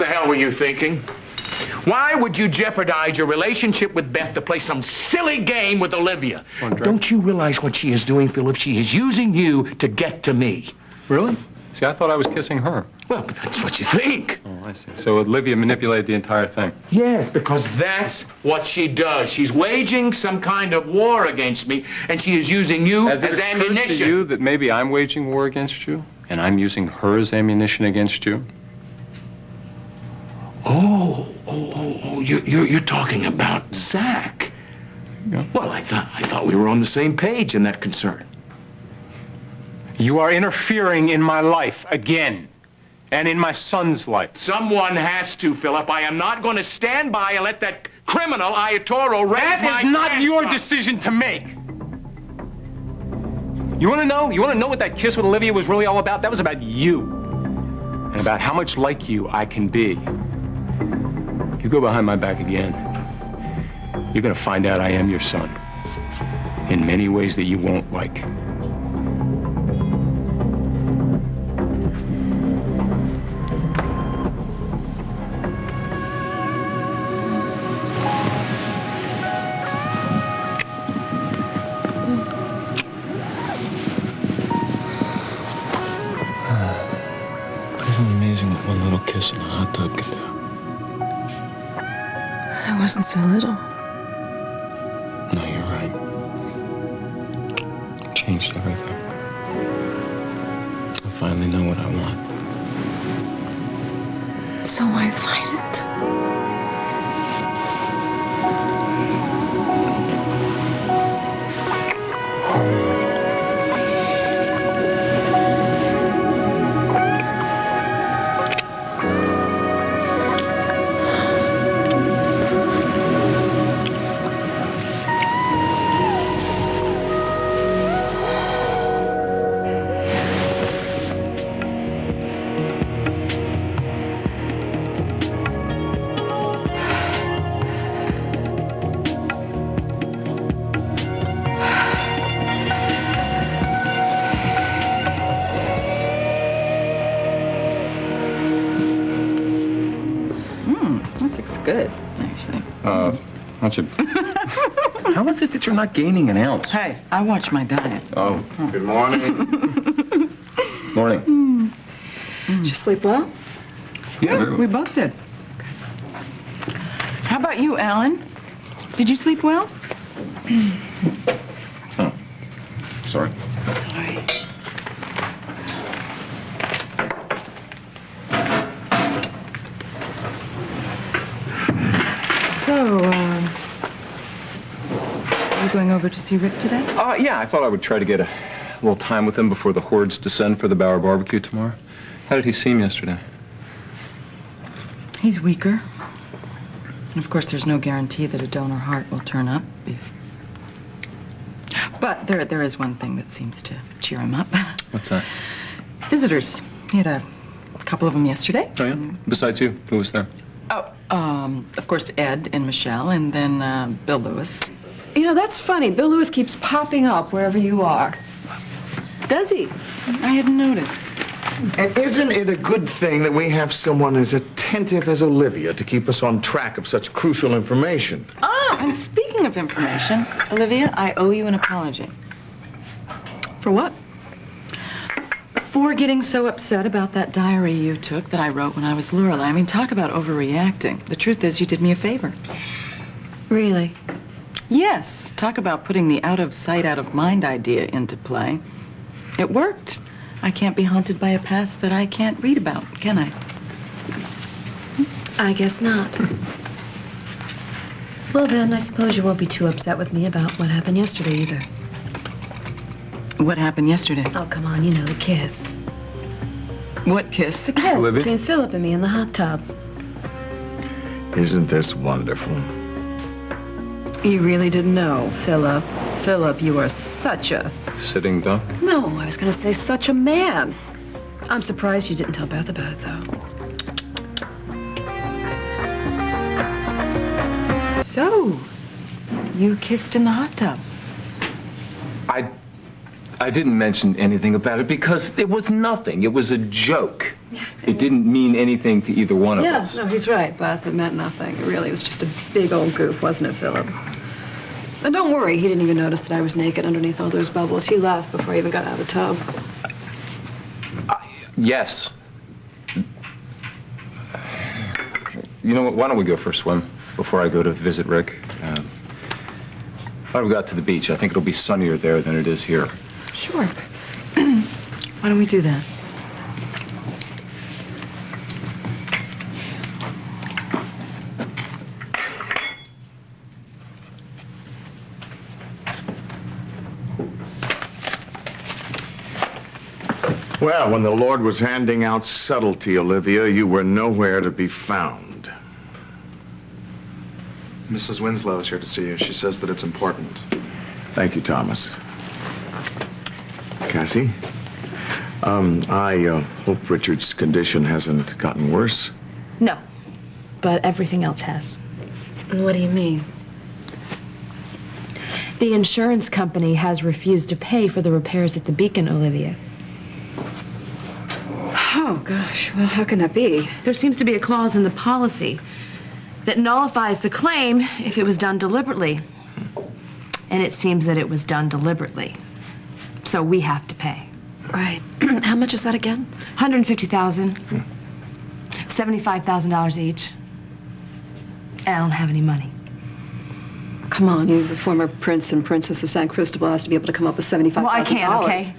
the hell were you thinking? Why would you jeopardize your relationship with Beth to play some silly game with Olivia? Don't you realize what she is doing, Philip? She is using you to get to me. Really? See, I thought I was kissing her. Well, but that's what you think. Oh, I see. So Olivia manipulated the entire thing. Yes, because that's what she does. She's waging some kind of war against me, and she is using you as ammunition. To you that maybe I'm waging war against you, and I'm using her as ammunition against you? You're talking about Zach. Yeah. Well, I thought we were on the same page in that concern. You are interfering in my life again, and in my son's life. Someone has to, Philip. I am not going to stand by and let that criminal Ayatoro raise my... That is not your decision to make. You want to know? You want to know what that kiss with Olivia was really all about? That was about you, and about how much like you I can be. If you go behind my back again, you're going to find out I am your son in many ways that you won't like. Isn't it amazing what one little kiss in a hot tub can do? That wasn't so little. No, you're right. It changed everything. I finally know what I want. So why fight it? Good, actually. How is it that you're not gaining an ounce? Hey, I watch my diet. Oh. Good morning. Morning. Did you sleep well? Yeah, we both did. How about you, Alan? Did you sleep well? Oh, sorry. Sorry. So, are you going over to see Rick today? Yeah, I thought I would try to get a little time with him before the hordes descend for the Bower barbecue tomorrow. How did he seem yesterday? He's weaker. And of course, there's no guarantee that a donor heart will turn up. But there is one thing that seems to cheer him up. What's that? Visitors. He had a couple of them yesterday. Oh, yeah? Besides you, who was there? Of course, Ed and Michelle, and then Bill Lewis. You know, that's funny. Bill Lewis keeps popping up wherever you are. Does he? I hadn't noticed. And isn't it a good thing that we have someone as attentive as Olivia to keep us on track of such crucial information? And speaking of information, Olivia, I owe you an apology. For what? For getting so upset about that diary you took that I wrote when I was Lorelei. I mean, talk about overreacting. The truth is, you did me a favor. Really? Yes. Talk about putting the out-of-sight, out-of-mind idea into play. It worked. I can't be haunted by a past that I can't read about, can I? I guess not. Well, then, I suppose you won't be too upset with me about what happened yesterday either. What happened yesterday? Oh, come on, you know, the kiss. What kiss? The kiss Olivia? between Philip and me in the hot tub. Isn't this wonderful? You really didn't know, Philip. Philip, you are such a... Sitting duck? No, I was going to say such a man. I'm surprised you didn't tell Beth about it, though. So, you kissed in the hot tub. I didn't mention anything about it because it was nothing. It was a joke. It didn't mean anything to either one of us. No, he's right, Beth. It meant nothing. It really was just a big old goof, wasn't it, Philip? And don't worry, he didn't even notice that I was naked underneath all those bubbles. He left before I even got out of the tub. Yes. You know what? Why don't we go for a swim before I go to visit Rick? Why don't we go out to the beach? I think it'll be sunnier there than it is here. Sure. Why don't we do that? Well, when the Lord was handing out subtlety, Olivia, you were nowhere to be found. Mrs. Winslow is here to see you. She says that it's important. Thank you, Thomas. Cassie? I hope Richard's condition hasn't gotten worse. No, but everything else has. What do you mean? The insurance company has refused to pay for the repairs at the Beacon, Olivia. Oh, gosh. Well, how can that be? There seems to be a clause in the policy that nullifies the claim if it was done deliberately. And it seems that it was done deliberately. So we have to pay. Right. How much is that again? $150,000. $75,000 each. And I don't have any money. Come on, you, the former prince and princess of San Cristobal, has to be able to come up with $75,000. Well, I can't, okay?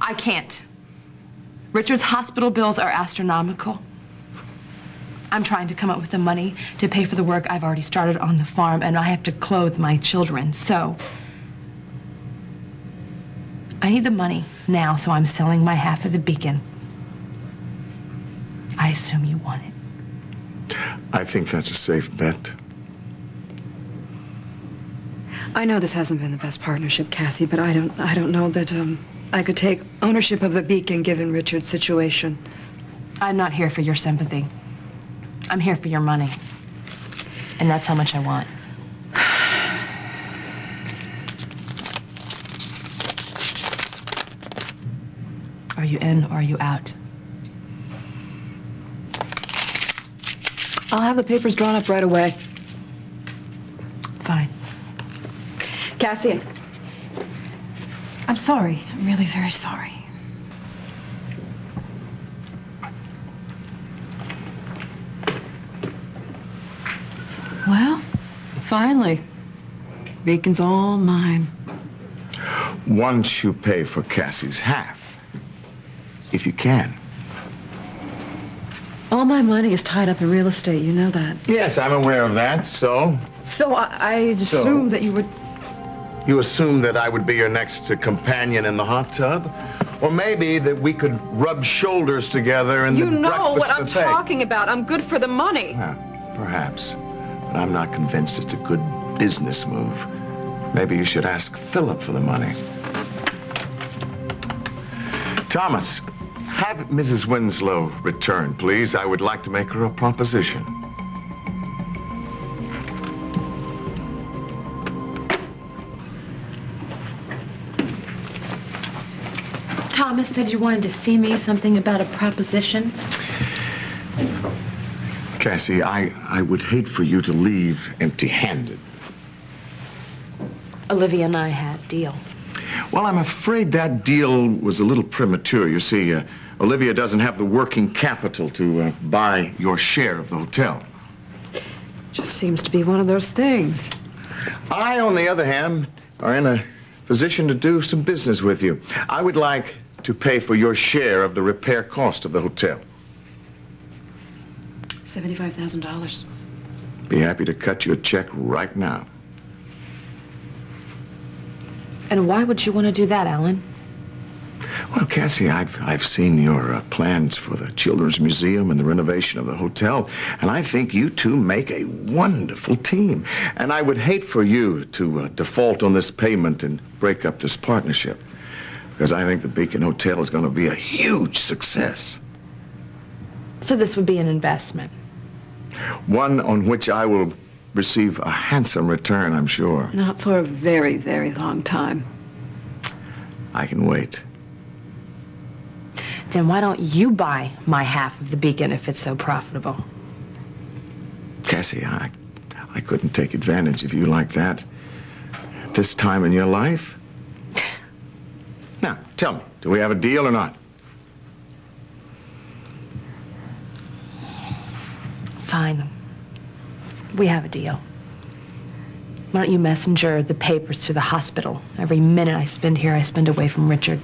I can't. Richard's hospital bills are astronomical. I'm trying to come up with the money to pay for the work I've already started on the farm, and I have to clothe my children, so I need the money now, so I'm selling my half of the Beacon. I assume you want it. I think that's a safe bet. I know this hasn't been the best partnership, Cassie, but I don't know that I could take ownership of the Beacon given Richard's situation. I'm not here for your sympathy. I'm here for your money. And that's how much I want. Are you in or are you out? I'll have the papers drawn up right away. Fine. Cassie, I'm sorry. I'm really very sorry. Well, finally, Beacon's all mine. Once you pay for Cassie's half, if you can. All my money is tied up in real estate, you know that. Yes, I'm aware of that, so? So I assumed that you would... You assumed that I would be your next companion in the hot tub? Or maybe that we could rub shoulders together in the breakfast buffet. You know what I'm talking about. I'm good for the money. Perhaps. But I'm not convinced it's a good business move. Maybe you should ask Phillip for the money. Thomas, have Mrs. Winslow return, please. I would like to make her a proposition. Thomas said you wanted to see me, something about a proposition. Cassie, I would hate for you to leave empty-handed. Olivia and I had a deal. Well, I'm afraid that deal was a little premature. You see, Olivia doesn't have the working capital to buy your share of the hotel. Just seems to be one of those things. I, on the other hand, are in a position to do some business with you. I would like to pay for your share of the repair cost of the hotel. $75,000. Be happy to cut you a check right now. And why would you want to do that, Alan? Well, Cassie, I've seen your plans for the Children's Museum and the renovation of the hotel, and I think you two make a wonderful team. And I would hate for you to default on this payment and break up this partnership, because I think the Beacon Hotel is going to be a huge success. So this would be an investment? One on which I will receive a handsome return, I'm sure. Not for a very, very long time. I can wait. then why don't you buy my half of the Beacon if it's so profitable? Cassie, I couldn't take advantage of you like that at this time in your life. Now, tell me, do we have a deal or not? Fine. We have a deal. Why don't you messenger the papers to the hospital? Every minute I spend here, I spend away from Richard.